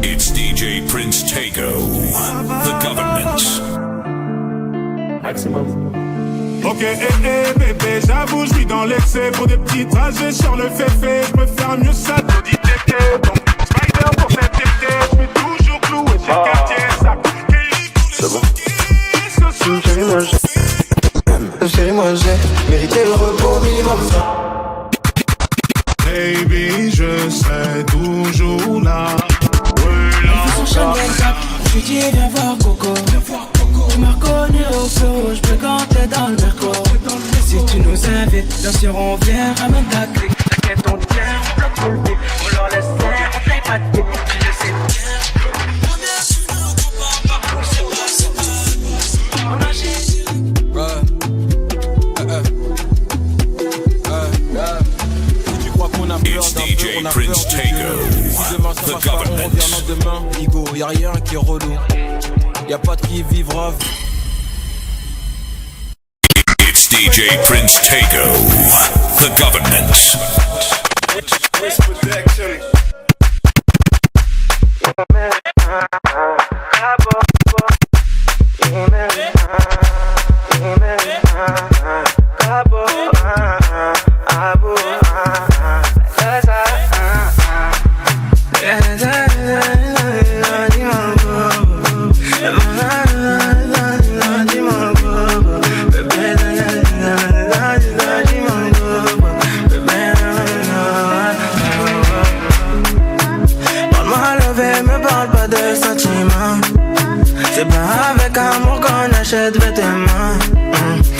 It's DJ Prince Tego, the government. Maximum. Ok, bébé, j'avoue, je vis dans l'excès. Pour des petits trajets sur le féfé, je peux faire mieux ça. L'audi TT, donc Spider pour cet été. Je suis toujours cloué chez le quartier. Ça, C'est bon. Chérie, moi j'ai mérité le repos minimum. baby, je serai toujours là. Son Chanel Cap, je lui dis viens voir Coco. Tu m'as reconnu au flow, je peux canter dans le Merco. Si tu nous invites, bien sûr on vient. Ramène ta clique, t'inquiète on tient. On bloque tout le beat, on leur laisse faire. On paye pas de tip, tu le sais bien. On agit. It's DJ Prince Tego, the government. Demain, Igo, y'a rien qui est relou. Y'a pas de qui vivra. It's DJ Prince Tego, the government. C'est pas avec amour qu'on achète vêtements.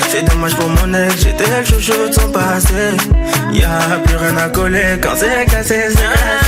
C'est dommage pour mon ex, j'étais le chouchou de son passé. Y'a plus rien à coller quand c'est cassé, c'est cassé.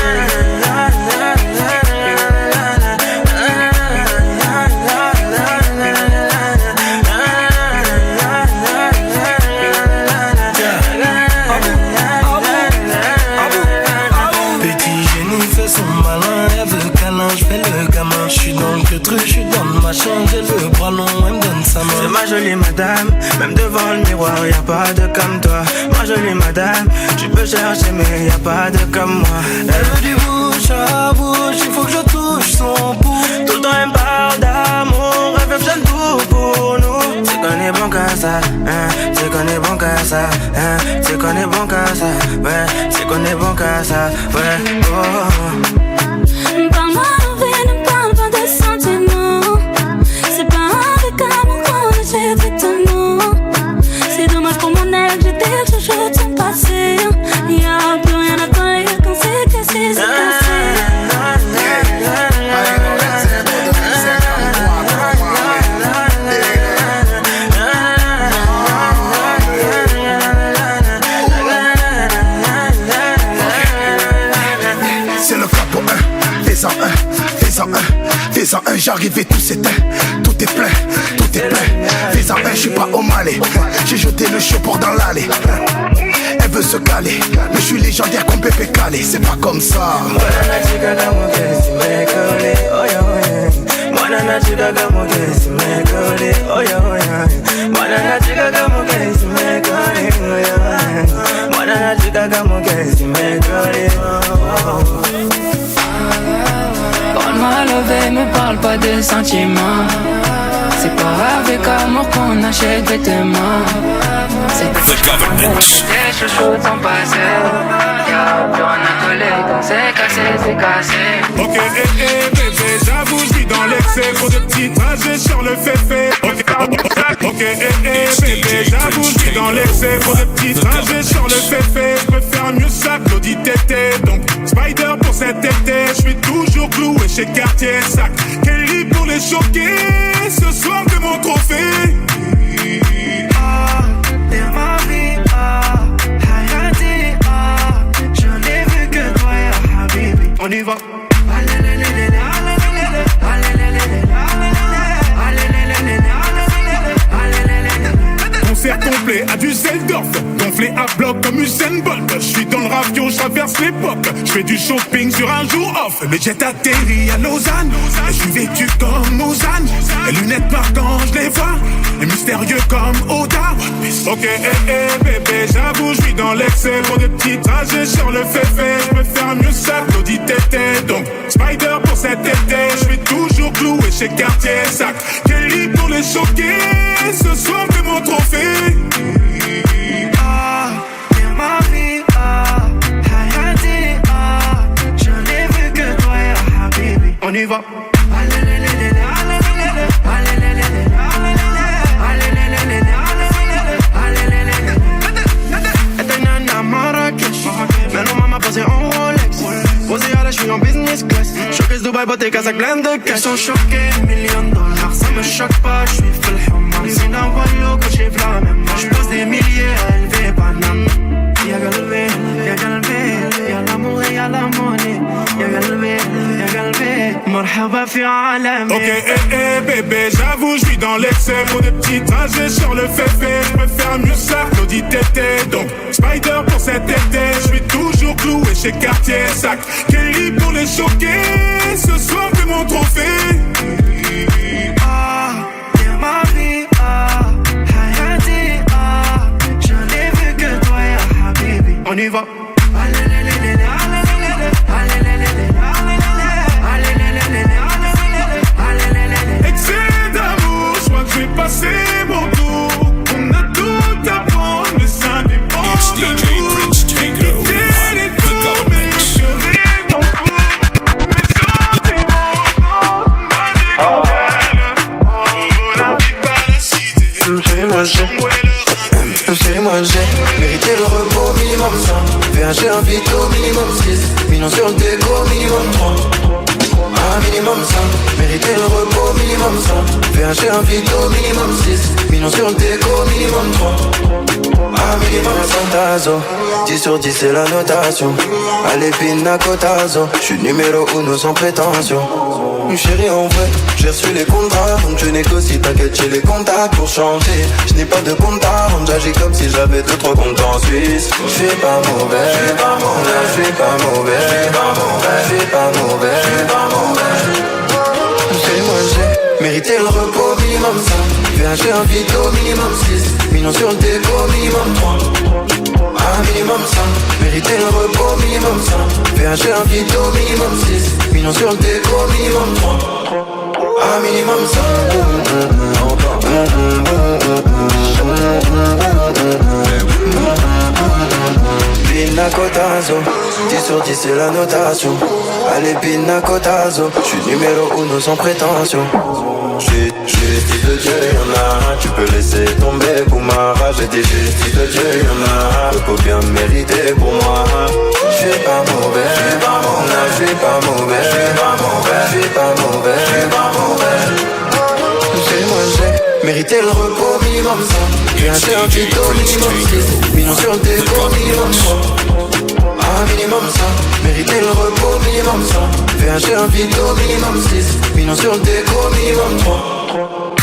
J'suis dans le queutru, j'suis dans ma chambre, j'ai le bras long, elle me donne sa main. C'est ma jolie madame, même devant le miroir, y'a pas de comme toi. Ma jolie madame, tu peux chercher mais y'a pas de comme moi. Elle veut du bouche à bouche, il faut que je touche son pouls. Tout le temps elle me parle d'amour, elle veut faire tout pour nous. C'est qu'on est bon qu'à ça, c'est qu'on est bon qu'à ça, c'est qu'on est bon qu'à ça, ouais, c'est qu'on est bon qu'à ça, ouais, oh. Parle-moi d'envie, ne parle pas de sentiments. C'est pas avec amour qu'on achète vêtements. C'est dommage pour mon ex, j'étais le chouchou de son passé. Y'a plus rien à coller quand c'est cassé, c'est cassé. C'est le frappe pour un, fais-en un, fais-en un, fais-en un, j'arrive et tout s'éteint, tout est plein, fais-en un, j'suis pas au Malais, j'ai jeté le chapeau dans l'allée. Elle veut se caler, mais j'suis légendaire comme Pépé Calé, c'est pas comme ça. Parle-moi levé, me parle pas de sentiments. C'est pas avec amour qu'on achète vêtements. C'est The government. des chouchous de son passé. Y'a plus rien à coller quand c'est cassé, c'est cassé. Ok, bébé, j'avoue, je vis dans l'excès. Pour de petits trajets sur le féfé. Ok, bébé, j'avoue, je vis dans l'excès. Pour de petits trajets sur le féfé. Je peux faire mieux ça que l'audi TT. Donc, Spider pour cet été. Je suis toujours cloué chez Cartier Sac. Kelly pour les choquer. Ce soir, de mon trophée. T'es ma vie, Hayati, je n'ai vu que toi, ya Habibi. On y va. concert complet à Düsseldorf, gonflé à bloc comme Usain Bolt. Je suis dans le ravio, je traverse l'époque. Je fais du shopping sur un jour off. Le jet atterrit à Lausanne, et je suis vêtu comme Mozane. Les lunettes marquantes, je les vois, et mystérieux comme Oda. Ok, bébé, j'avoue, je suis dans l'excès. Pour des petits trajets sur le féfé, je peux faire mieux ça, Claudie Tété. Donc, Spider pour cet été, je suis toujours cloué chez Cartier Sac. Kelly pour les choquer, ce soir c'est mon trophée. Ah, t'es ma vie, ah, Hayati, ah, je n'ai vu que toi, ya Habibi. On y va. Maintenant maman posée en Rolex, posée à la j'suis en business class. Showcase Dubaï, beauté Casablanca de cash. Ils sont choqués, $1 000 000, ça me choque pas, j'suis full human. C'est un voyou que j'ai la même. J'pose des milliers à élever banane. Y'a galvé, y'a l'amour et y'a la monnaie. Y'a galvé, marhaba fi alami. Ok, bébé, j'avoue, je suis dans l'excès. Pour des petits trajets sur le féfé, je peux faire mieux ça, Claudie Tété. Donc, Spider pour cet été, je suis toujours cloué chez Cartier Sac. Kelly pour les choquer, ce soir c'est mon trophée. Ah, t'es ma vie, ah, Hayati, ah, je n'ai vu que toi, ya Habibi. On y va. Excès d'amour, je crois que je vais passer mon tour. On a tout à prendre, mais ça dépend It's de DJ nous. Prince Tango, the government. Chérie-moi j'ai mérité le repos minimum 5. VHG un vito minimum 6. Millions sur le déco minimum 3. Un minimum 5. Mérité le repos minimum 5. VHG un vito minimum 6. Millions sur le déco minimum 3. Un minimum 5. Tazo 10 sur 10 c'est la notation. Allez pina cotazo. J'suis numéro 1 sans prétention. Chérie en vrai, j'ai reçu les contrats. Donc je négocie, t'inquiète j'ai les contacts pour changer. Je n'ai pas de compte à rendre, j'agis comme si j'avais 2-3 comptes en Suisse. Je suis pas mauvais, je suis pas mauvais, je suis pas mauvais, je suis pas mauvais, je suis pas mauvais, je suis pas mauvais. Chérie-moi j'ai mérité le repos minimum 5. VHG un vito minimum 6. Millions sur le déco minimum 3. Un minimum 5. Mérité le repos minimum 5. VHG un vito minimum 6. Millions sur le déco minimum 3. Un minimum 5. Pina cotazo 10 sur 10 c'est la notation. Allez pina cotazo. J'suis numéro 1 sans prétention. J'suis fils de Dieu, y'en a. Tu peux laisser tomber pour ma rage. J'ai dit fils de Dieu, y'en a. Le coup bien mérité pour moi. J'suis pas mauvais, j'suis pas mauvais, j'suis pas mauvais, j'suis pas mauvais, j'suis pas mauvais, j'suis pas mauvais. Moi j'ai mérité le repos minimum 5. J'ai acheté un tuto minimum 6. Millions sur le déco minimum 3. Un minimum 5. Mérité le repos minimum 5. VHG un vito minimum 6. Millions sur le déco minimum 3.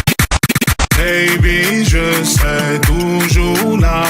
Baby, je serai toujours là,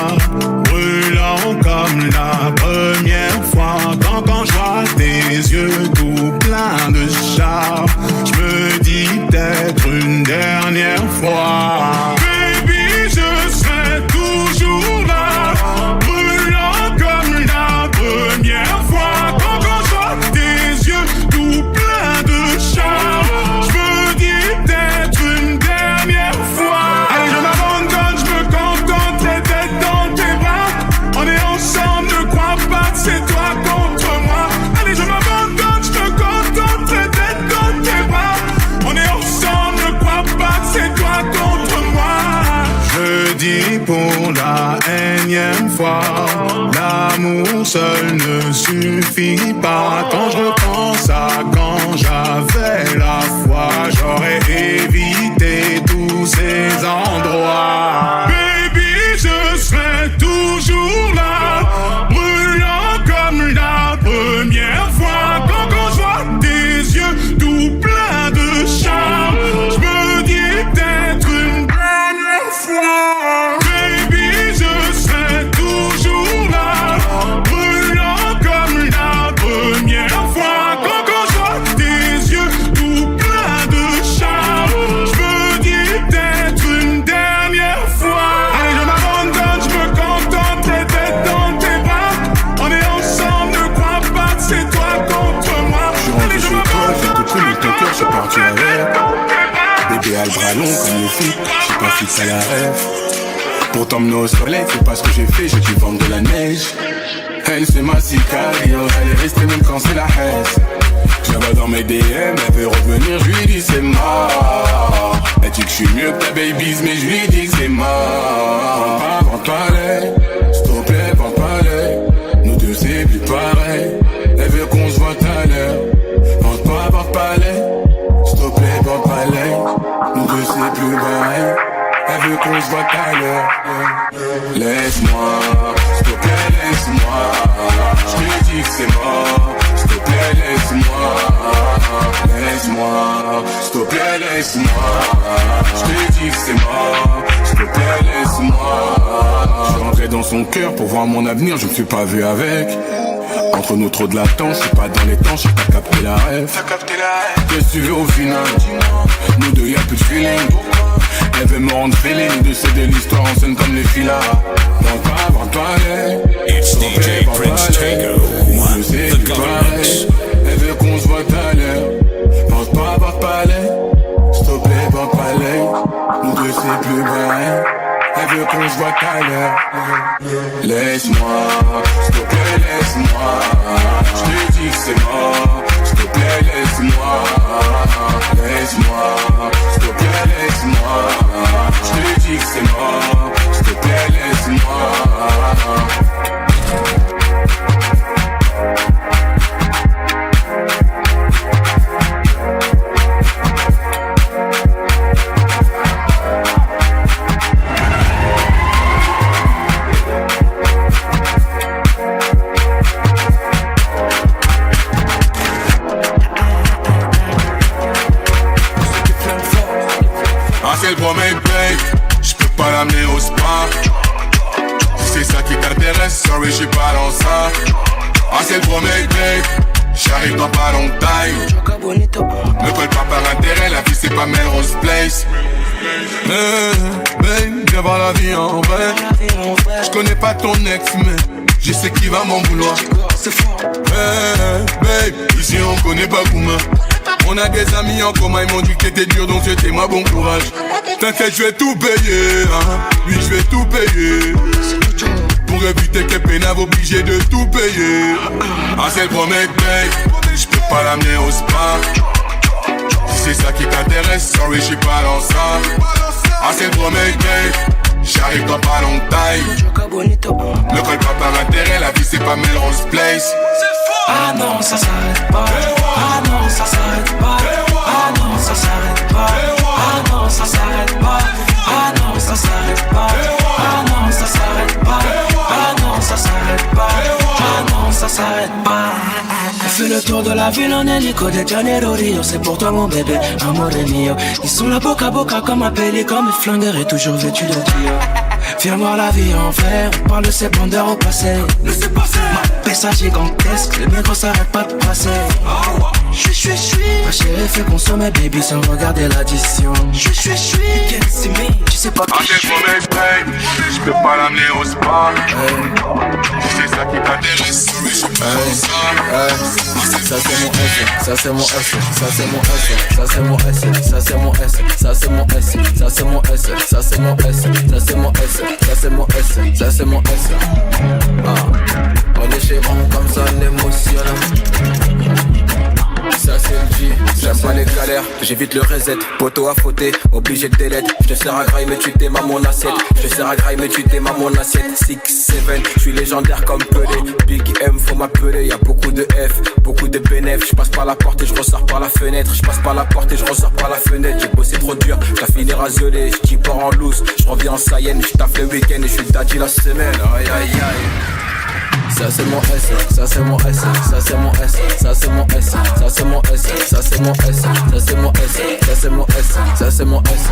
brûlant comme la première fois. Quand je vois tes yeux tout pleins de charme, je me dis peut-être une dernière fois. Baby, je serai toujours là, brûlant comme la première fois. Quand je vois tes yeux tout pleins de charme, je me dis peut-être une dernière fois. Allez, je m'abandonne, je me contente, les têtes dans tes bras. On est ensemble, ne crois pas que c'est toi contre moi. Allez, je m'abandonne, je me contente, les têtes dans tes bras. On est ensemble, ne crois pas que c'est toi contre moi. Je dis pour la énième fois, l'amour seul ne suffit pas. Quand je repense à quand j'avais la foi, j'aurais évité tous ces endroits. Baby, je serai toujours là, brûlant comme la première fois. Quand je vois tes yeux tout pleins de charme, je me dis peut-être une dernière fois. Baby, a le bras long comme les filles, j'ai pas fixe à la rêve. Pour t'emmener au soleil, c'est pas ce que j'ai fait, j'ai dû vendre de la neige. Elle c'est ma sicario, elle est restée même quand c'est la haine. Je la vois dans mes DM, elle veut revenir, je lui dis c'est mort. Elle dit que je suis mieux que ta babies, mais je lui dis que c'est mort. Vends pas l'œil, s'il te plaît, vends pas l'œil. Nous deux c'est plus pareil, elle veut qu'on se voit tout à l'heure. Vends pas l'œil, s'il te plaît, vends pas l'œil. Nous deux c'est plus pareil, elle veut qu'on se voit tout à l'heure. Laisse-moi, s'il te plaît, laisse-moi. Je lui dis que c'est mort. S'il te plaît, laisse-moi. Laisse-moi, s'il te plaît, laisse-moi. Je lui dis que c'est mort. S'il te plaît, laisse-moi. Je suis rentré dans son cœur pour voir mon avenir, je me suis pas vu avec. Entre nous trop de latence, c'est pas dans les temps, j'ai pas capté la rêve. Qu'est-ce que tu veux au final? Nous deux y'a plus de feeling. Elle veut me rendre feeling, de céder l'histoire en scène comme les filas. Vends pas l'œil. It's DJ Prince Tego, the government. Elle veut qu'on se voit tout à l'heure. Vends pas l'œil. S'il te plaît, vends pas l'œil. Nous deux c'est plus pareil. Elle veut qu'on se voit tout à l'heure. Laisse-moi, s'il te plaît, laisse-moi. Je lui dis que c'est mort. S'il te plaît, laisse-moi. Laisse-moi, s'il te plaît, laisse-moi. Je lui dis que c'est mort. S'il te plaît, laisse-moi. C'est le premier break, j'peux pas l'amener au spa. Si c'est ça qui t'intéresse, sorry j'suis pas dans ça. Ah c'est le premier break, j'arrive dans pas longtemps. Me colle pas par intérêt, la vie c'est pas Melrose Place. Babe, viens voir la vie en vrai. J'connais pas ton ex mais je sais qui va m'en vouloir. Babe, ici on connaît pas Gouma. On a des amis en commun, ils m'ont dit que t'étais dur donc c'était moi bon courage. T'inquiète, je vais tout payer, hein. Oui, je vais tout payer. Pour éviter que pénave obligé de tout payer. Ah, c'est le premier break, j'peux pas l'amener au spa. Si c'est ça qui t'intéresse, sorry, j'suis pas dans ça. Ah, c'est le premier break, j'arrive dans pas longtemps. Me colle pas par intérêt, la vie c'est pas Melrose Place. Ah non, ça s'arrête pas. Ah non, ça s'arrête pas. Ah non, ça s'arrête pas. Ah non, ça s'arrête pas. Ah non, ça s'arrête pas. Ah non, ça s'arrête pas. Ah non, ça s'arrête pas. Ah non, ça s'arrête pas. On fait le tour de la ville en hélico de Janeiro Rio. C'est pour toi mon bébé, amore mio. Ils sont là boca à boca comme un pélican, mes flingueurs et toujours vêtus de trio. Viens voir la vie en vert, on parle de ses bandeurs au passé. Laissez passer. Ma pessa gigantesque, les micros s'arrêtent pas de passer. Je suis. Ma chérie fait consommer baby sans regarder l'addition. Je suis. Tu sais pas qui je suis. Je peux pas l'amener au spa. Si c'est ça qui t'intéresse, sorry, je suis pas dans ça. Ça c'est mon S, ça c'est mon S, ça c'est mon S, ça c'est mon S, ça c'est mon S, ça c'est mon S, ça c'est mon S, ça c'est mon S, ça c'est mon S, ça c'est mon S, ça c'est mon S. On est chez Ron comme ça, on émotionne. Ça c'est le G, j'aime pas les galères, j'évite le reset, poteau à fauter, obligé de délette. Je te sers à graille mais tu t'aimes à mon assiette. Je te sers à graille mais tu t'aimes à mon assiette. 6, 7, je suis légendaire comme Pelé. Big M faut m'appeler, y'a beaucoup de F, beaucoup de bénéfices. Je passe par la porte et je ressors par la fenêtre. Je passe par la porte et je ressors par la fenêtre. J'ai bossé trop dur, j'la finis rasolé. Je pars en loose, je reviens en Sayenne. Je taffe le week-end et je suis daddy la semaine. Aïe aïe aïe. Ça c'est mon S, ça c'est mon S, ça c'est mon S, ça c'est mon S, ça c'est mon S, ça c'est mon S, ça c'est mon S, ça c'est mon S, ça c'est mon S.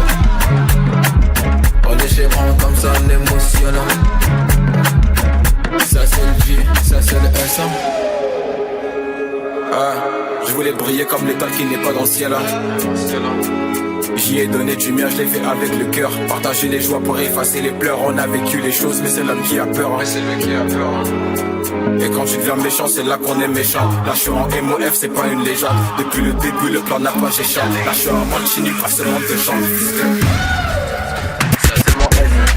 On est chez Ron comme ça, on émotionnant. Ça c'est le G, ça c'est le S. Je voulais briller comme l'étoile qui n'est pas dans le ciel. J'y ai donné du mien, je l'ai fait avec le cœur. Partager les joies pour effacer les pleurs. On a vécu les choses, mais c'est l'homme qui a peur. Et c'est lui qui a peur. Et quand tu deviens méchant, c'est là qu'on est méchant. Là je suis en MOF, c'est pas une légende. Depuis le début, le plan n'a pas chéché. Là je suis en Mancini, pas seulement de chante.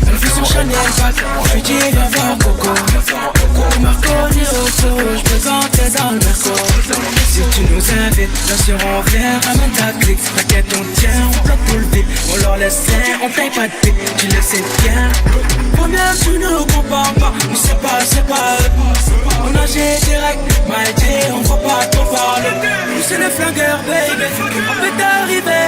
Elle fait son Chanel pack, je lui dis viens voir Coco. Marco dit Rosso, je présentais dans le Merco. Si tu nous invites, bien sûr on vient, ramène ta clique. T'inquiète on tient, on bloque tout le vide. On leur laisse rien, on paye pas de pique, tu le sais bien. Combien tu ne compares pas, mais c'est pas eux. On agit direct, Maïté, on voit pas trop parler. Nous c'est les flingueurs baby, on peut t'arriver.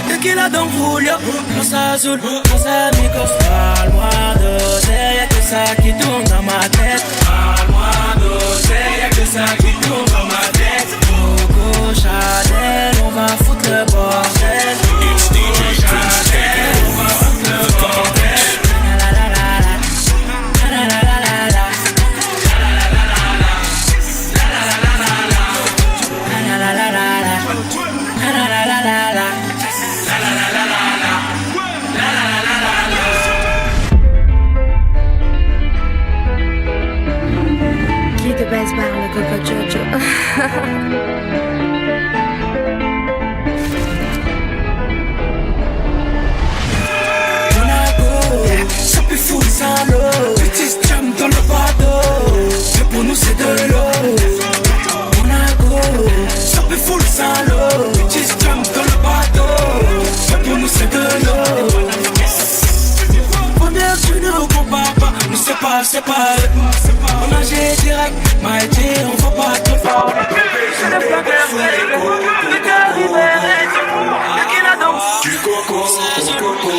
Tequila dans Julio, dans Azul, dans Amigos. Parle-moi d'oseille, y'a que ça qui tourne dans ma tête. Parle-moi d'oseille, y'a que ça qui tourne dans ma tête. Coco Chanel, on va foutre le bordel. It's DJ Prince Takeover. On va foutre le bordel. La la la la la la la la la la. La la la la la. La la la la la. De base par le Coco Jojo. Monaco, ça peut foutre sans l'eau. Petit jam dans le bateau, mais pour nous c'est de l'eau. Monaco, ça peut foutre sans l'eau. Petit jam dans le bateau, mais pour nous c'est de l'eau. Combien tu ne compares pas, mais c'est pas eux. On agit direct, Maïté, on va pas trop fort. C'est le flingueur, mais t'arrives, mais qu'il a donc du coco, c'est coco.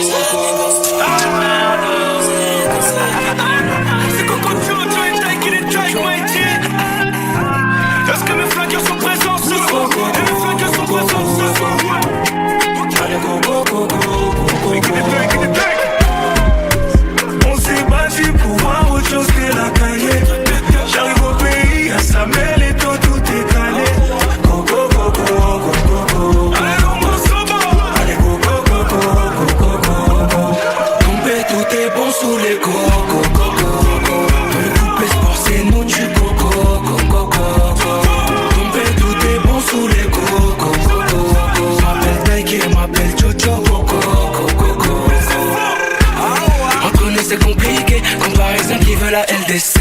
C'est coco Jojo et Drake, il est Drake, Maïté. Est-ce que mes flingueurs sont présents ce soir? Et mes flingueurs sont présents ce soir? Allez, coco, coco, coco. On s'est battu pour voir autre chose que la cahier. J'arrive au pays, à Samuel et toi tout est calé. Coco, coco, coco, coco. Allez, allez, coco, coco, coco, coco. Tombé, tout est bon sous les coco, coco. Dans le coupé sport, c'est nous du coco, coco, coco. Tombé, tout est bon sous les coco, coco. M'appelle Taiki, m'appelle Jojo, coco, coco, coco. Entre nous c'est compliqué, comparaison qui veut la LDC.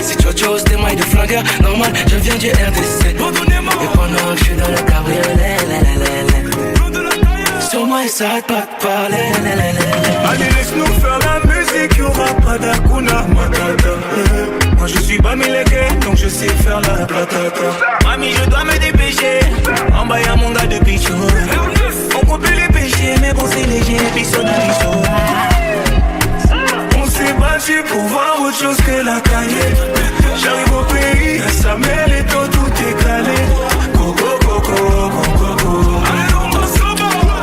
Si Jojo c'était maille de flingueur, normal je viens du RDC. Et pendant que je suis dans le cabriolet, sur moi il s'arrête pas de parler. Allez laisse-nous faire la musique, y'aura pas d'Akuna Matata. Moi je suis pas millégué, donc je sais faire la platata. Mami je dois me dépêcher, en bas y'a mon gars de pichot. On coupe les péchés, mais bon c'est léger, pisson à pisson. On s'est battu pour voir autre chose que la cahier. J'arrive au pays, à Samuel et toi tout est calé. Coco, coco, coco, coco.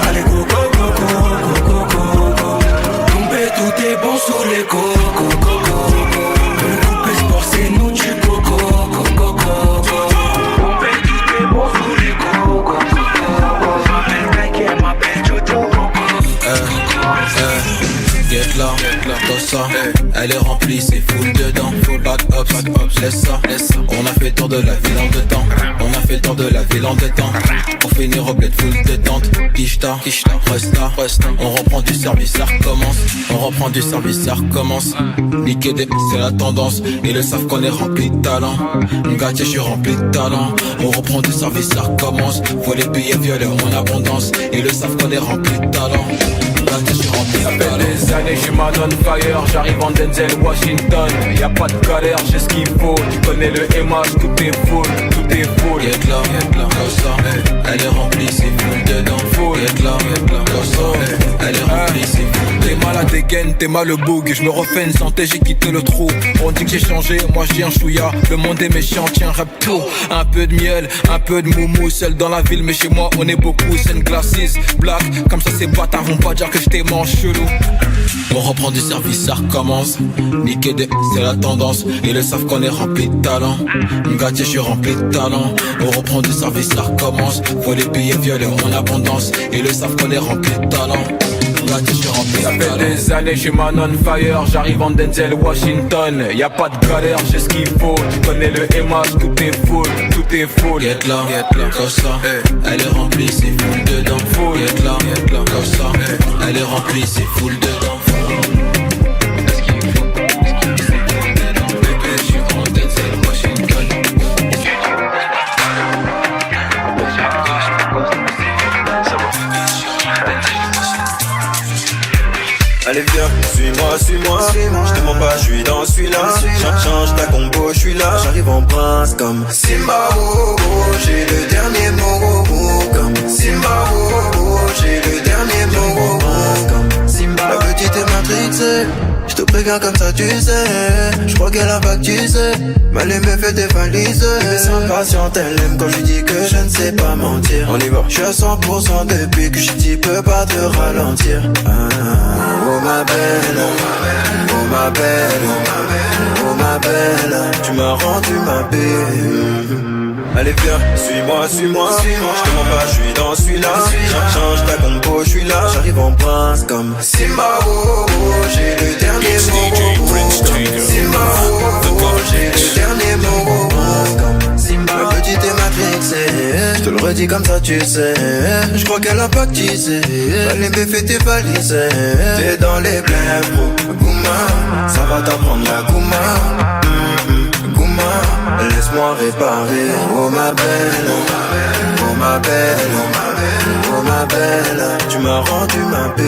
Allez, coco, coco, coco, coco. Tombé, tout est bon sous les coco, coco. Dans le coupé sport, c'est nous du coco, coco, coco. Tombé, tout est bon sous les coco, coco. M'appelle Taiki, m'appelle Jojo, Get là, ça, elle est remplie, c'est full dedans. Back up, laisse ça. On a fait le tour de la ville en 2 temps. On a fait le tour de la ville en 2 temps. Pour finir au bled full détente. Kishta, resta. On reprend du service, ça recommence. On reprend du service, ça recommence. Niquer des c'est la tendance. Ils le savent qu'on est rempli de talent. Gâtier, je suis rempli de talent. On reprend du service, ça recommence. Faut les billets violets en abondance. Ils le savent qu'on est rempli de talent. Ça fait des années, j'suis man on fire. J'arrive en Denzel Washington. Y'a pas de galère, j'ai ce qu'il faut. Tu connais le MH, tout est full. Get là, comme ça. Elle est remplie, c'est full dedans. Get là, comme ça. Elle est remplie, c'est full. T'es malade, t'es again, t'es mal le boug. Je me refais une santé, j'ai quitté le trou. On dit que j'ai changé, moi je dis un chouïa. Le monde est méchant, tiens, rap tout. Un peu de miel, un peu de moumou. Seul dans la ville, mais chez moi on est beaucoup. Scène glasses, black, comme ça ces bâtards vont pas dire que je t'ai mangé chelou. On reprend du service, ça recommence. Niquer des, c'est la tendance. Ils le savent qu'on est rempli de talent. Gâtier, je suis rempli de talent. On reprend du service, ça recommence. Faut les payer violets en abondance. Ils le savent qu'on est rempli de talent. Gâtier, je suis rempli de talent. Ça fait des années, j'suis man on fire. J'arrive en Denzel Washington. Y'a pas de galère, j'ai ce qu'il faut. Tu connais le MH, tout est full, tout est full. Get là, comme ça. Elle est remplie, c'est full dedans. Full, get là, comme ça. Elle est remplie, c'est full dedans. Allez viens, suis-moi, je te mens pas, je suis dans celui-là. Change ta combo, je suis là. J'arrive en prince comme Simba, oh, oh, j'ai le dernier mot, oh, oh, comme Simba, oh, oh, j'ai le dernier mot, oh, oh, comme Simba. La petite est matrixée, je te préviens comme ça tu sais. Je crois qu'elle a pas que tu sais, mais elle me fait dévaliser. Mais sans patiente, elle aime quand je lui dis que je ne sais pas mentir. On y va, je suis à 100% depuis que je dis peux pas te ralentir. Oh ma belle, oh ma belle, oh ma belle, tu m'as rendu ma belle. Allez viens, suis-moi, je te mens pas, je suis dans celui-là. Change ta combo, je suis là. J'arrive en prince comme Simba, oh, oh, j'ai le dernier mot, oh, oh, comme Simba, oh, oh, j'ai le dernier mot, oh, oh, comme Simba. La petite est matrixée, je te le redis comme ça tu sais. Je crois qu'elle a pas que tu sais. Elle me fait tes valises. T'es dans les blèmes, bro, Gouma. Ça va t'apprendre la Gouma. Laisse-moi réparer. Oh ma belle, oh ma belle, oh ma belle, tu m'as rendu ma paix.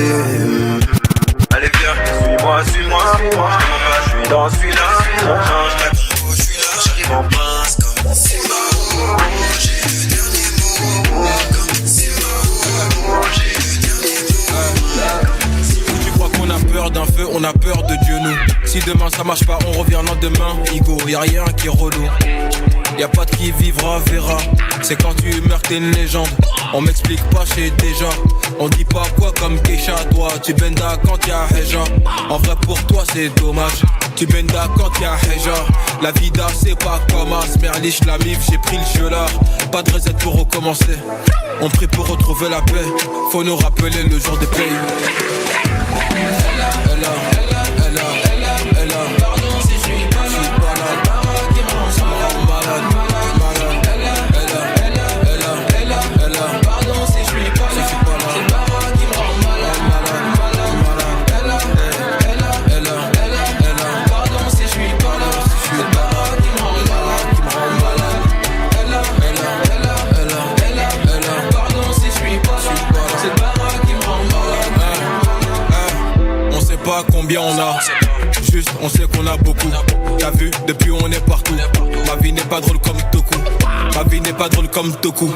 Allez viens, suis-moi, je te mens pas, je suis dans celui-là. Change ta combo, je suis là. J'arrive en prince comme Simba, oh, j'ai le dernier mot, comme Simba, oh, j'ai le dernier mot. Tu crois qu'on a peur d'un feu, on a peur de Dieu nous. Si demain ça marche pas, on revient le lendemain. Igo, y'a rien qui est relou. Y'a pas de qui vivra, verra. C'est quand tu meurs t'es une légende. On m'explique pas, j'ai déjà. On dit pas quoi comme Keisha. Toi tu benda quand y'a Heja. En vrai pour toi c'est dommage. Tu benda quand y'a Heja. La vida c'est pas comme As. Merlich la mif, j'ai pris le jeu là. Pas de reset pour recommencer. On prie pour retrouver la paix. Faut nous rappeler le jour des pays. Pardon si je suis pas là. Qui me rend malade. Pardon si je suis pas là. C'est pas qui me rend malade. Pardon si je suis pas là. C'est pas qui me rend malade. Pardon si je suis pas là. C'est pas qui me rend malade. On sait pas combien on a. Juste, on sait qu'on a beaucoup. T'as vu, depuis on est partout. Ma vie n'est pas drôle comme Toku. Ma vie n'est pas drôle comme Toku.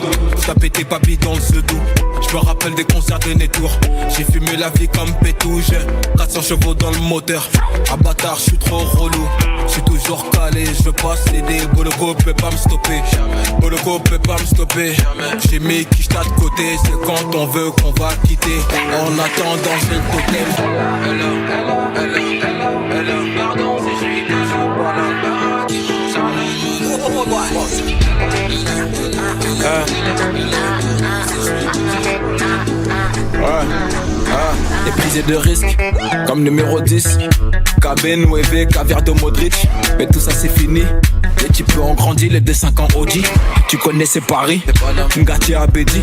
T'as pété papy dans le sedou. Je me rappelle des concerts de Netour. J'ai fumé la vie comme Pétou. J'ai 400 chevaux dans le moteur. Ah bâtard, je suis trop relou. Je suis toujours calé, je veux pas céder. Boloko peut pas me stopper. Boloko peut pas me stopper. J'ai mis Kishta de côté. C'est quand on veut qu'on va quitter. En attendant, j'ai le totem. Pardon si je suis toujours pas là. Des prises de risque, comme numéro 10. KB, Nueve, caviar de Modric. Mais tout ça c'est fini. Les types ont grandi, les dessins en Audi. Tu connais ces paris. Ngati Abedi,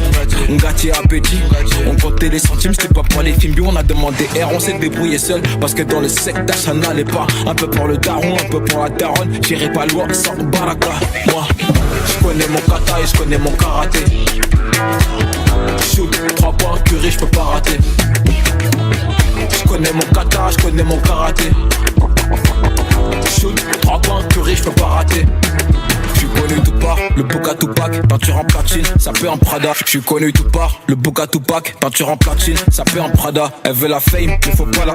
Ngati Abedi. On comptait les centimes, c'était pas pour les films. On a demandé R, on s'est débrouillé seul. Parce que dans le secteur ça n'allait pas. Un peu pour le daron, un peu pour la daronne. J'irai pas loin sans baraka. Moi, je connais mon kata et je connais mon karaté. Shoot, 3 points, curry, je peux pas rater. Je connais mon kata, je connais mon karaté. Shoot, 3 points, curry, je peux pas rater. Je suis connu tout part. le Boca Tupac, peinture en platine, ça peut en Prada. J'suis connu tout part, le Boca Tupac, peinture en platine, ça peut en Prada. Elle veut la fame, il faut pas la.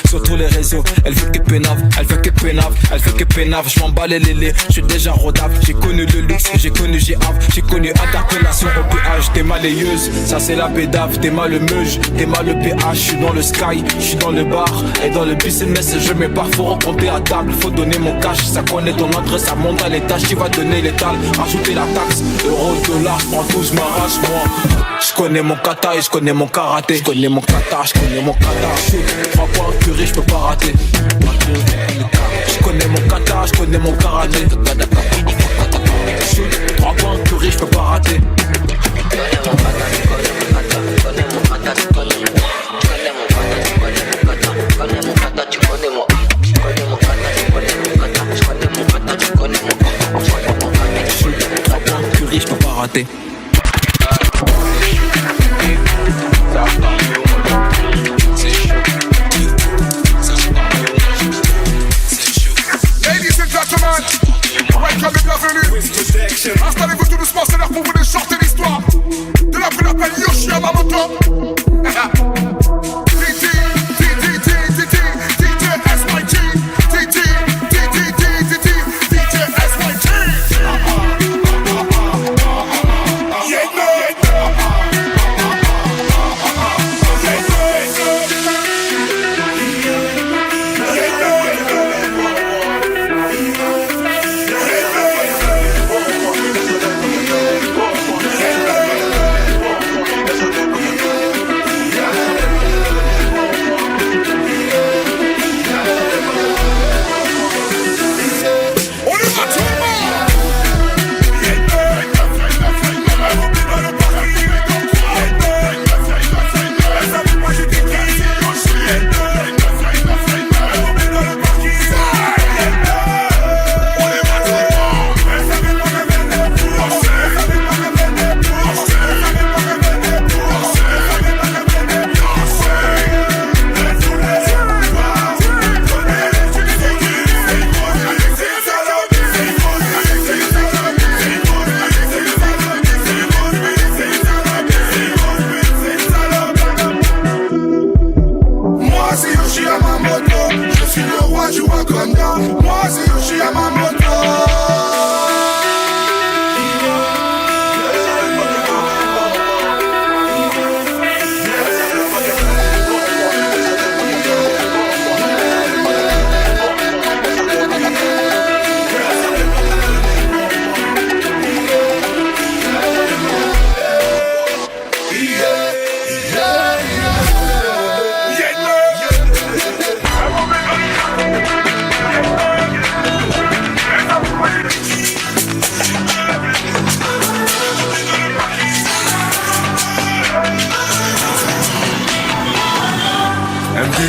Sur tous les réseaux, elle veut que pénave, elle veut que pénave, elle veut que pénave. J'm'en bats les lélés, j'suis déjà rodable. J'ai connu le luxe, j'ai connu G-Av, j'ai connu interpellation au péage. T'es malayeuse, ça c'est la bédave. T'es mal le meuge, t'es mal le PH. J'suis dans le sky, j'suis dans le bar. Et dans le business, je m'épare, faut rencontrer à table. Faut donner mon cash, ça connaît ton adresse, ça monte à l'étage. Tu vas donner l'étal, rajouter la taxe. Euro, dollar, j'prends tout, j'm'arrache moi. J'connais mon kata et j'connais mon karaté. J'connais mon kata, j'connais mon kata. Shoot, 3 points curry, j'peux pas rater. J'connais mon kata, j'connais mon karaté. Shoot, 3 points curry, j'peux pas rater. Je peux pas rater. Ladies and gentlemen, welcome et bienvenue. Installez-vous tout doucement, c'est l'heure pour vous de chanter l'histoire de la qu'on appelle Yoshi Yamamoto.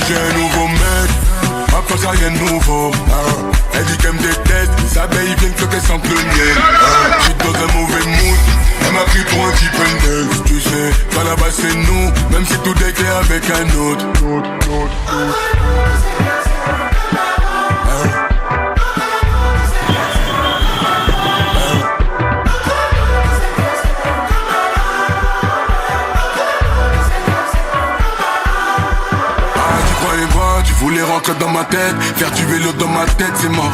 J'ai un nouveau mec, après ça rien de nouveau. Elle dit qu'elle me déteste, sa baille vient que qu'elle sente le miel. J'suis dans un mauvais mood, elle m'a pris pour un petit pendex. Tu sais, pas là-bas c'est nous, même si tout était avec un autre. Voulais rentrer dans ma tête, faire du vélo dans ma tête, c'est mort.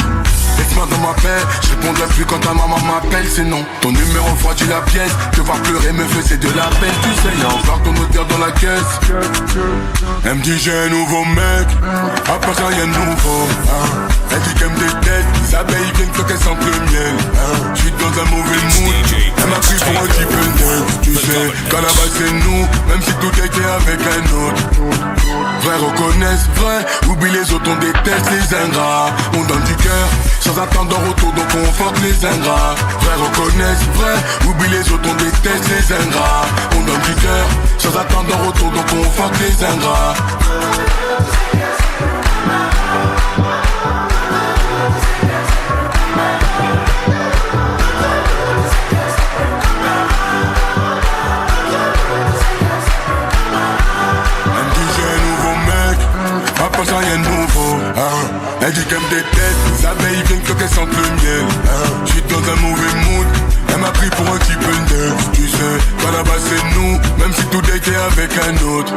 Laisse-moi dans ma paix, je répondrai plus quand ta maman m'appelle, c'est non. Ton numéro froidit la pièce, te voir pleurer me faisait de la peine, tu sais, y'a encore ton odeur dans la caisse. Elle me dit j'ai un nouveau mec, après ça y'a un nouveau. Elle dit qu'elle me déteste, sa baille vient que qu'elle sente le miel. J'suis dans un mauvais mood, elle m'a pris pour un petit peu de tu sais, quand là-bas c'est nous, même si tout était avec un autre. Vrai reconnaissent, vrai, oublie les autres, on déteste les ingrats. On donne du cœur, sans attendre en retour, donc on force les ingrats. Vrai reconnaissent, vrai, oublie les autres, on déteste les ingrats. On donne du cœur, sans attendre en retour, donc on force les ingrats. Après ça y'a nouveau, elle dit qu'elle me déteste, sa baille vient que qu'elle sente le miel. J'suis dans un mauvais mood, elle m'a avec un autre.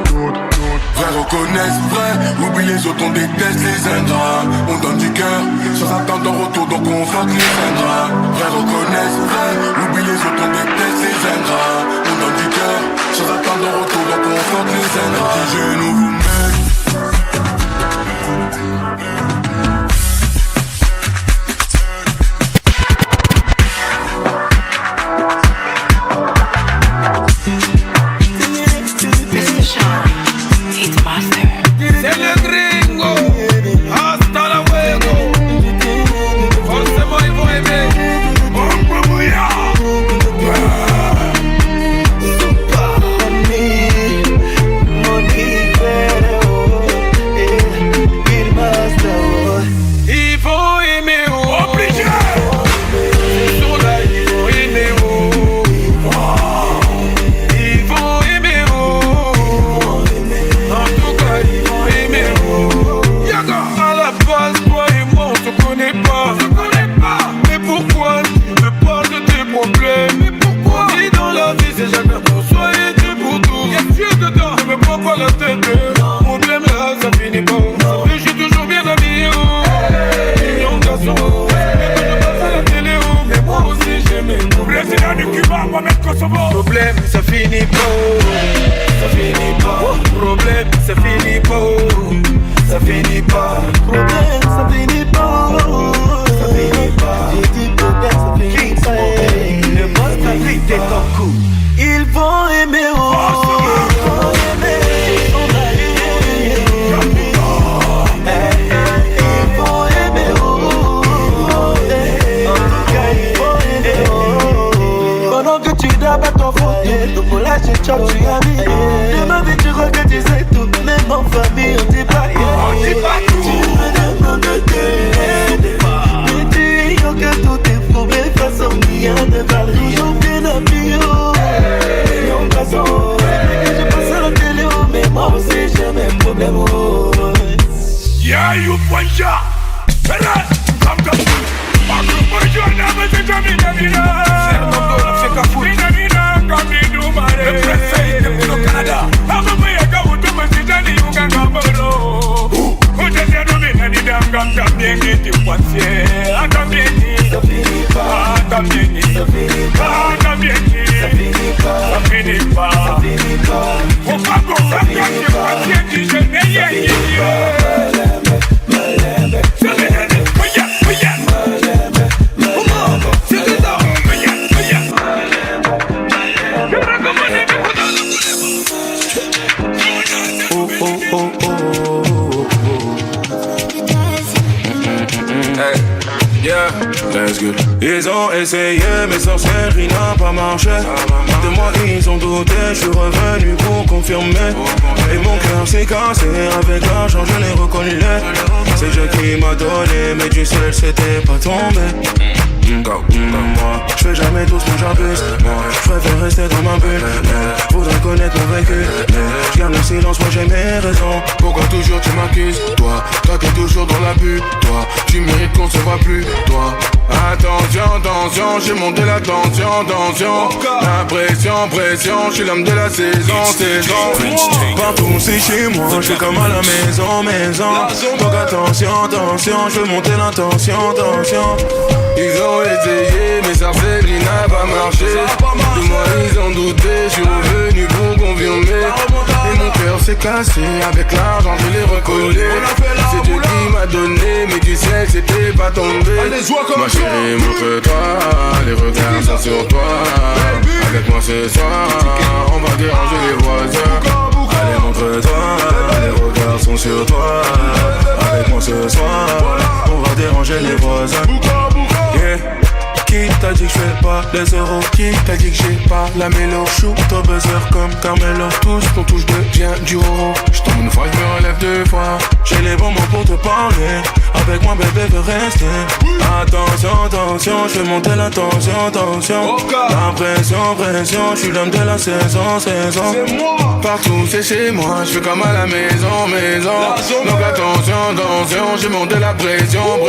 Vrai reconnaissent vrai, oublie les autres, on déteste les ingrats. On donne du cœur, sans attendre en retour, donc on fuck les ingrats. Vrai reconnaissent vrai, oublie les autres, on déteste les ingrats. On donne du cœur, sans attendre en retour, donc on fuck les ingrats. J'ai un nouveau mec. C'est le gringo, hasta luego. Forcément ils vont aimer. Ils vont aimer, oh. Obligé. Sur la ils vont aimer, oh. Ils vont aimer, oh. En tout cas ils vont aimer, oh. Yaga. À la base toi et moi on se connaît pas. Mais pourquoi tu me parles de tes problèmes? Mais pourquoi? On dit dans la vie c'est jamais pour soi et Dieu pour tout. Y'a Dieu dedans, ne me prends pas la tête. Problème là ça finit pas. Je suis toujours bien habillé, oh. Million de garçons, je passe à la télé, oh. Mais moi aussi j'ai mes problèmes. Président du Cuba, Mohamed Kosovo. Problème ça finit pas, ça finit pas. Problème ça finit pas, ça finit pas. Problème ça finit pas, ça finit pas. J'ai dit problème ça finit pas. Le boss a pris des temps cool. Ils vont aimer, oh. Ils vont aimer. Ils vont aimer, oh. En tout cas ils vont aimer, oh. Pendant que tu dors à ton fauteuil, donc pour la tu choques, tu as mis. De ma vie tu crois que tu sais tout. Même en famille on dit pas tout. Tu me demandes de t'aider, mais tu ignores que tous tes problèmes façon rien ne valent rien. Toujours bien habillé, oh. Million de raisons. Je passe à la télé, oh. Mais moi aussi j'ai mes problèmes, oh. Yeah, you puncher. Ferrat, come to me. Makro puncher, never take a mina. Mina, come in, do mare. The president of Canada. I'm a way I go to my city, you can come below. Who just said to me, and it down, come to me, get you what's here. I come in, I come in, I come in, ça finit pas. Faut pas qu'on s'attaque, parce que tu sais, Let's go. Ils ont essayé, mais sorcellerie n'a pas marché. De moi ils ont douté, je suis revenu pour confirmer. Et mon cœur s'est cassé, avec l'argent je l'ai reconnu. C'est Dieu qui m'a donné, mais du ciel c'était pas tombé. Moi, je fais jamais tout ce que j'abuse. Moi, je préfère rester dans ma bulle. Faudrait connaître mon vécu. Je garde le silence, moi j'ai mes raisons. Pourquoi toujours tu m'accuses? Toi, t'es toujours dans l'abus. Toi, tu mérites qu'on se voit plus. Toi, attention, j'ai monté la tension. La pression, je suis l'homme de la saison. Partout c'est chez moi, je suis comme à la maison. Donc attention, je veux monter l'intention. Ils ont essayé, mais sorcellerie n'a pas marché. De moi ils ont douté, je suis revenu pour confirmer. Et mon cœur s'est cassé, avec l'argent je l'ai recollé. C'est Dieu qui m'a donné, mais du ciel c'était pas tombé. Ma chérie, montre-toi, les regards sont sur toi. Avec moi ce soir, on va déranger les voisins. Allez, montre-toi, les regards sont sur toi. Avec moi ce soir, on va déranger les voisins. Yeah. Qui t'a dit que je fais pas les euros? Qui t'a dit que j'ai pas la mélo? Shoot au buzzer comme Carmelo. Tous qu'on touche devient du euro. J'tombe une fois, j'me relève deux fois. J'ai les bons mots pour te parler. Avec moi bébé veut rester. Attention, je fais monter la tension. La pression, je suis l'homme de la saison. Partout c'est chez moi, je fais comme à la maison. Donc attention, j'ai monté la pression.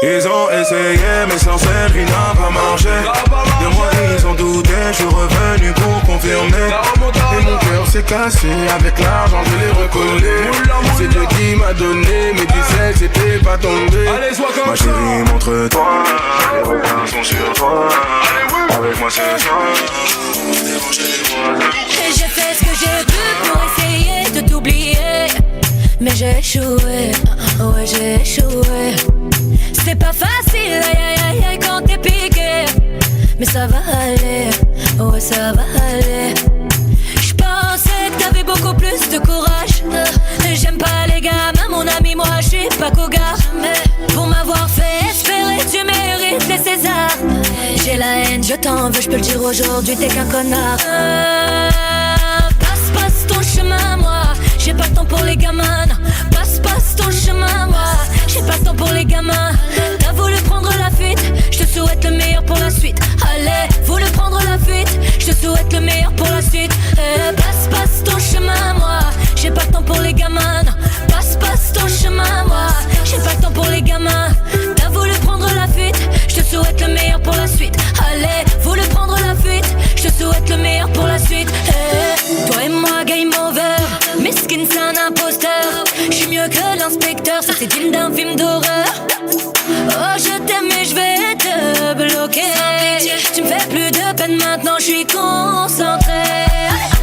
Ils ont essayé, mais sorcellerie n'a pas marché. De moi ils ont douté, je suis revenu pour confirmer. Et mon cœur s'est cassé, avec l'argent je l'ai recollé. C'est Dieu qui m'a donné, mais tu sais que c'était pas tombé. Ma chérie, montre-toi, les regards sont sur toi. Avec moi ce soir, déranger les voisins. J'ai fait ce que j'ai pu pour essayer de t'oublier, mais j'ai échoué, ouais j'ai échoué. C'est pas facile, aïe aïe aïe aïe quand t'es piqué, mais ça va aller, ouais ça va aller. J'pensais que t'avais beaucoup plus de courage. J'aime pas les gamins, mon ami, moi j'suis pas cougar. Pour m'avoir fait espérer, tu mérites les Césars. J'ai la haine, je t'en veux, j'peux le dire aujourd'hui, t'es qu'un connard. Passe ton chemin, moi j'ai pas le temps pour les gamins. Passe ton chemin, moi j'ai pas le temps pour les gamins. T'as voulu prendre la fuite, je te souhaite le meilleur pour la suite. Allez, voulu prendre la fuite, je te souhaite le meilleur pour la suite. Passe ton chemin, moi j'ai pas le temps pour les gamins. Passe ton chemin, moi j'ai pas le temps pour les gamins. T'as voulu prendre la fuite, je te souhaite le meilleur pour la suite. Allez, voulu prendre la fuite, je te souhaite le meilleur pour la suite. Toi et moi, game over, Miskin c'est un imposteur. J'suis mieux que l'inspecteur, ça c'est digne d'un film d'horreur. Oh je t'aime mais je vais te bloquer. Tu me fais plus de peine maintenant, je suis concentré.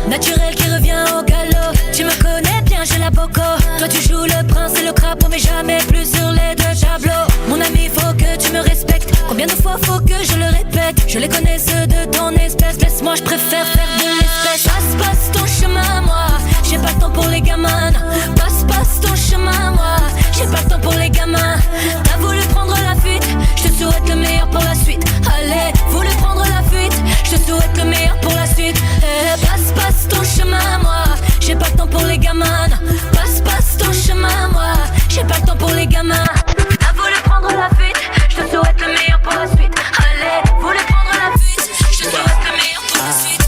Naturel qui revient au galop. Tu me connais bien, j'ai la boco. Toi tu joues le prince et le crapaud, mais jamais plus sur les deux tableaux. Mon ami, faut que tu me respectes. Combien de fois faut que je le répète? Je les connais ceux de ton espèce. Laisse-moi, je préfère faire de l'espèce. Passe ton chemin, moi j'ai pas le temps pour les gamins. Passe ton chemin, moi j'ai pas le temps pour les gamins. T'as voulu prendre la fuite, je te souhaite le meilleur pour la suite. Allez, voulu prendre la fuite, je te souhaite le meilleur pour la suite. Passe ton chemin, moi j'ai pas le temps pour les gamins. Passe ton chemin, moi j'ai pas le temps pour les gamins. T'as voulu prendre la fuite, je te souhaite le meilleur pour la suite. Allez, voulu prendre la fuite, je te souhaite le meilleur pour la suite.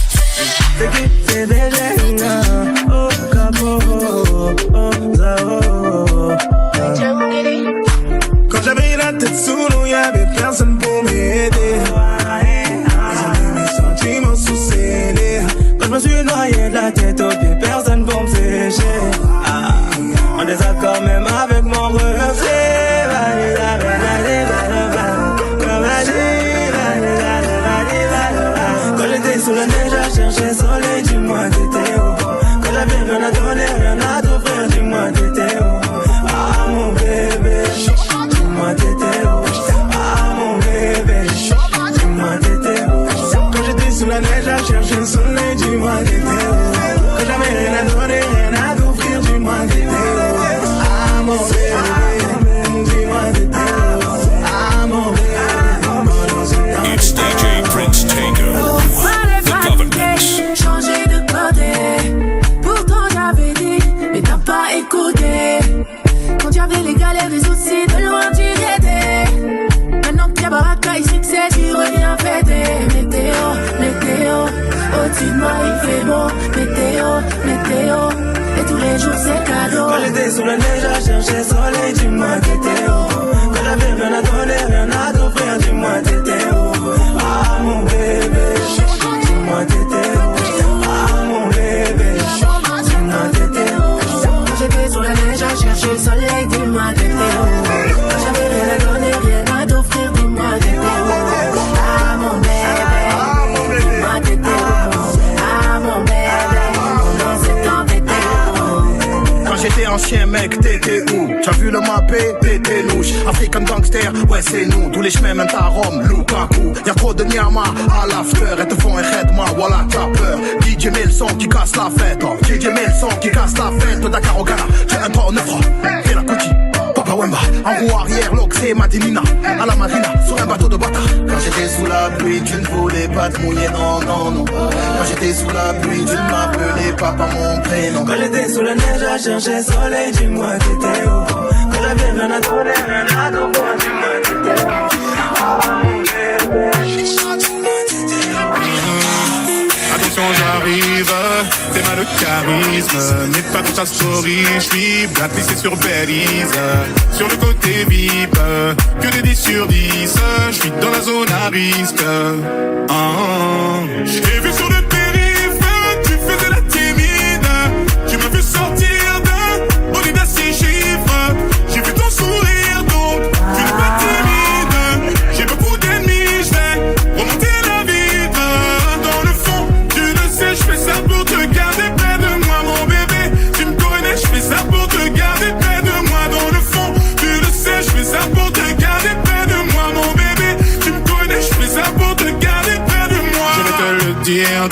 Quand j'avais la tête sous l'eau, y'avait personne pour m'aider. Ils ont mis mes sentiments sous scellés. Quand je me suis noyé de la tête aux pieds, personne pour me sécher. En désaccord même avec mon reflet. Quand j'étais sous la neige à chercher soleil, dis-moi t'étais où? Quand j'avais rien à donner, rien à t'offrir, dis-moi t'étais où? Ah mon bébé, dis-moi t'étais où? Ah mon bébé, dis-moi t'étais où? Quand j'étais sous la neige à chercher le soleil, dis-moi t'étais où? Quand j'avais rien à donner, rien à t'offrir, dis-moi t'étais où? Ah mon bébé, dis-moi t'étais où? Ah mon bébé. It's DJ Prince Tago, the government. Changer de côté, pourtant j'avais dit, mais t'as pas écouté. Quand y'avais les galères, les soucis, de loin tu l'aidais. Maintenant que y'a baraka, ici que c'est, tu reviens fêter. Météo, au-dessus de moi il fait beau. Météo, et tous les jours c'est cadeau. Quand j'étais sous la neige à chercher soleil, dis-moi t'étais où? Quand j'avais rien à donner, rien à t'offrir, dis-moi t'étais où? Ah mon bébé, dis-moi t'étais où? Ah mon bébé, dis-moi t'étais où? Quand j'étais sous la neige à chercher le soleil, dis-moi t'étais où? Quand j'avais rien à donner, rien à t'offrir, dis-moi t'étais où? Ah mon bébé, dis-moi t'étais où? Ah mon bébé, non c'est quand t'étais où? Quand j'étais ancien mec, t'étais où? T'as vu le mappé, t'étais louche. African gangster, ouais c'est nous. Tous les chemins mènent à Rome, Lukaku. Y'a trop de Nyama à l'after. Elles te font un raid-moi, voilà t'as peur. DJ met le son qui casse la fête. Oh. DJ met le son qui casse la fête. Dakar au Ghana, j'ai un 3-9 francs. Fais la cookie, Papa Wemba. En roue arrière, l'Oxé, Madinina. À la marina, sur un bateau de bâtard. Quand j'étais sous la pluie, tu ne voulais pas te mouiller, non. Quand j'étais sous la pluie, tu ne m'appelais pas par mon prénom. Quand j'étais sous la neige à chercher soleil, dis-moi t'étais où? Quand j'avais rien à donner, rien à t'offrir, dis-moi t'étais où? Ah mon bébé, dis-moi t'étais où? Attention j'arrive, t'es mal de charisme. Mets pas toute ta story, j'suis blacklissé sur Belize. Sur le côté VIP, que des 10 sur 10. J'suis dans la zone à risque. J't'ai vu sur le périph', tu faisais la timide.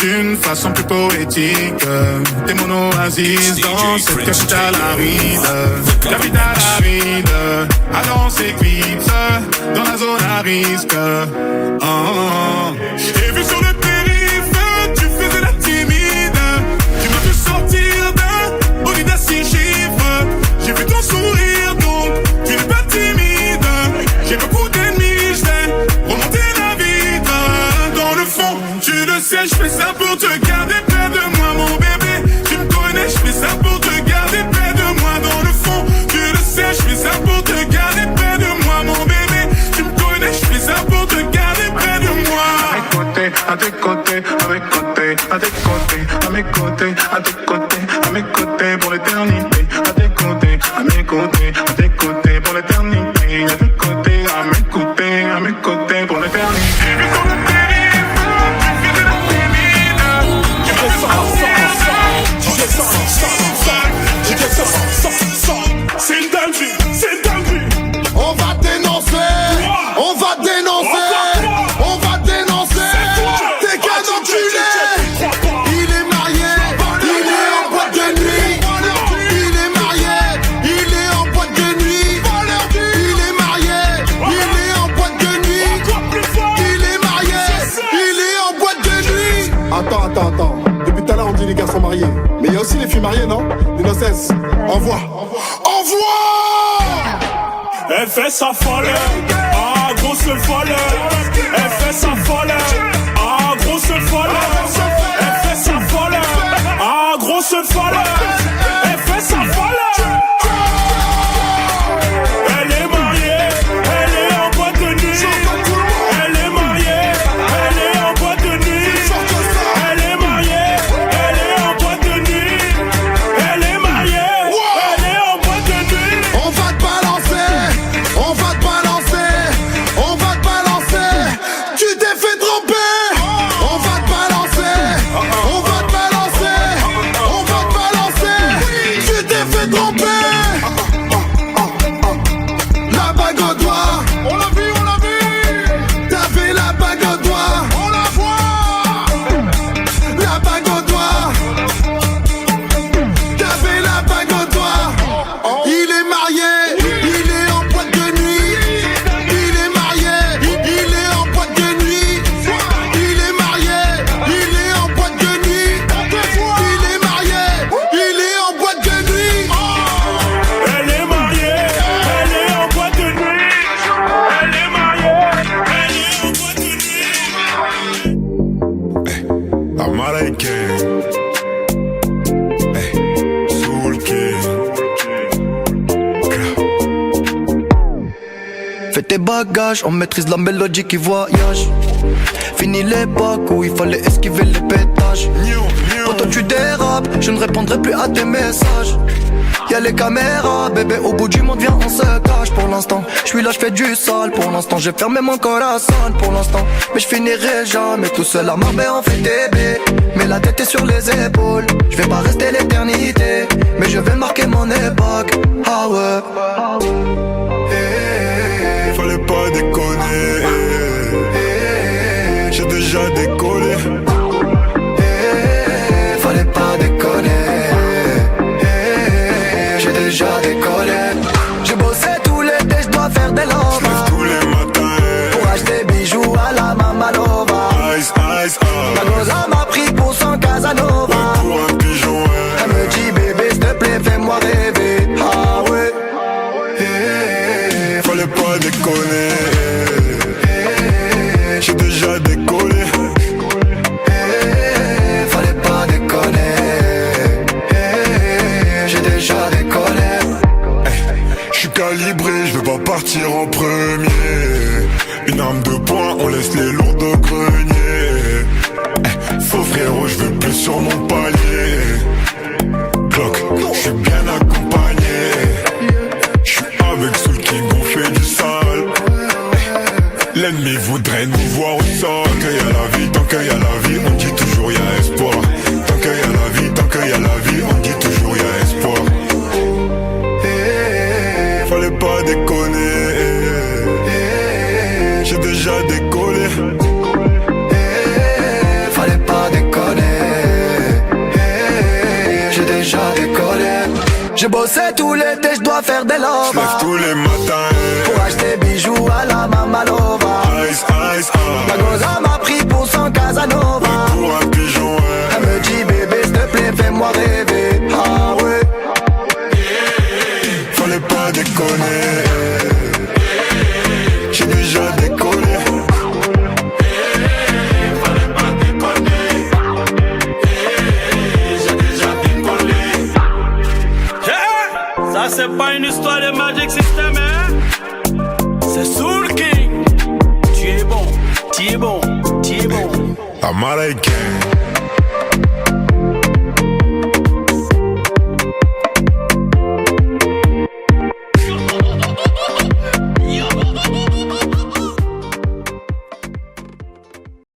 d'une façon plus poétique. T'es mon oasis dans cette capitale aride. Capitale aride, à danser vite dans la zone à risque. J'ai vu sur le périph', tu faisais la timide. Tu m'as fait sortir d'un bolide à 6 chiffres. J'ai vu ton sourire donc tu n'es pas timide. J'ai beaucoup d'ennemis, je vais remonter la vitre. Dans le fond, tu le sais, je fais ça pour te garder près de moi, mon bébé. Tu me connais, je fais ça pour te garder près de moi. Dans le fond, tu le sais, je fais ça pour te garder près de moi, mon bébé. Tu me connais, je fais ça pour te garder près de moi. À tes côtés, à mes côtés, à tes côtés, à mes côtés, à tes côtés, à mes côtés pour l'éternité. À tes côtés, à mes côtés, à tes côtés pour l'éternité. À tes côtés, à mes côtés, à mes côtés pour l'éternité. C'est une dinguerie, c'est une dinguerie. On va dénoncer, on va dénoncer, on va dénoncer. T'es qu'un enculé. Il est marié, il est en boîte de nuit. Il est marié, il est en boîte de nuit. Il est marié, il est en boîte de nuit. Il est marié, il est en boîte de nuit. Attends. Depuis tout à l'heure on dit les garçons mariés. Mais il y a aussi les filles mariées, non? Innocence, envoie. Elle fait sa folle, ah grosse folle. Elle fait sa folle, ah grosse folle. Elle fait sa folle, ah grosse folle. Elle fait sa folle. Elle est mariée, elle est en boîte de nuit. Elle est mariée, elle est en boîte de nuit. Elle est mariée, elle est en boîte de nuit. Elle est mariée, elle est en boîte de nuit. On va te balancer, on va te balancer, on va te balancer. Tu t'es fait tromper. On va te balancer, on va te balancer, on va te balancer. Tu t'es fait tromper. La bague au doigt, on l'a vu, on l'a vu. T'avais la bague au doigt, on la voit. La bague au doigt, t'avais la bague au doigt. Il est marié, il est en boîte de nuit. Il est marié, il est en boîte de nuit. Il est marié, il est en boîte de nuit. Il est marié, il est en boîte de nuit. Elle est mariée, elle est en boîte de nuit. Elle est mariée, elle est en boîte de nuit. Amara King, Soul King. Fais tes bagages, on maîtrise la mélodie qui voyage. Fini l'époque où il fallait esquiver les pétages. Quand tu dérapes, je ne répondrai plus à tes messages. Y'a les caméras, bébé, au bout du monde, viens, on se cache. Pour l'instant, je suis là, je fais du sale. Pour l'instant, j'ai fermé mon corazon. Pour l'instant, mais je finirai jamais tout seul à Marbella, on fait bébé. Mais la tête est sur les épaules. Je vais pas rester l'éternité, mais je vais marquer mon époque. Ah ouais. Fallait pas déconner. J'ai déjà décollé. Fallait pas déconner. J'ai déjà décollé. J'ai bossé tout l'été, je dois faire des lovas. Tous les matins. Pour acheter bijoux à la Mamalova. Ice, ice, La goza m'a pris pour son Casanova. pour un pigeon, Elle me dit bébé s'il te plaît fais-moi rêver. Ah ouais. Fallait pas déconner. J'ai déjà décollé. Fallait pas déconner. J'ai déjà décollé. J'suis calibré, j'veux pas partir en premier. Une arme de poing, on laisse les lourds de grenier. Faux frérot, j'veux plus sur mon palier. Glock, j'suis bien accompagné. J'suis avec Soul King, on fait du sale. L'ennemi voudrait nous voir au sol. Tant qu'il y a la vie, tant qu'il y a la vie, on dit toujours y'a espoir. Tant qu'il y a la vie, tant qu'il y a la vie, on dit toujours y'a espoir. Fallait pas déconner. J'ai déjà décollé. Fallait pas déconner. déjà décollé. J'ai bossé tout l'été, je dois faire des lovas. J'lève tous les matins pour acheter bijoux à la Mamalova. Ice, ice, La goza m'a pris pour son Casanova. Pour un pigeon, ouais. Elle me dit bébé s'il te plaît fais-moi rêver. Ah ouais. Fallait pas déconner. J'ai déjà décollé. Ça c'est pas une histoire de Magic System, hein. C'est Soul King. Tu es bon, tu es bon, tu es bon. Américain.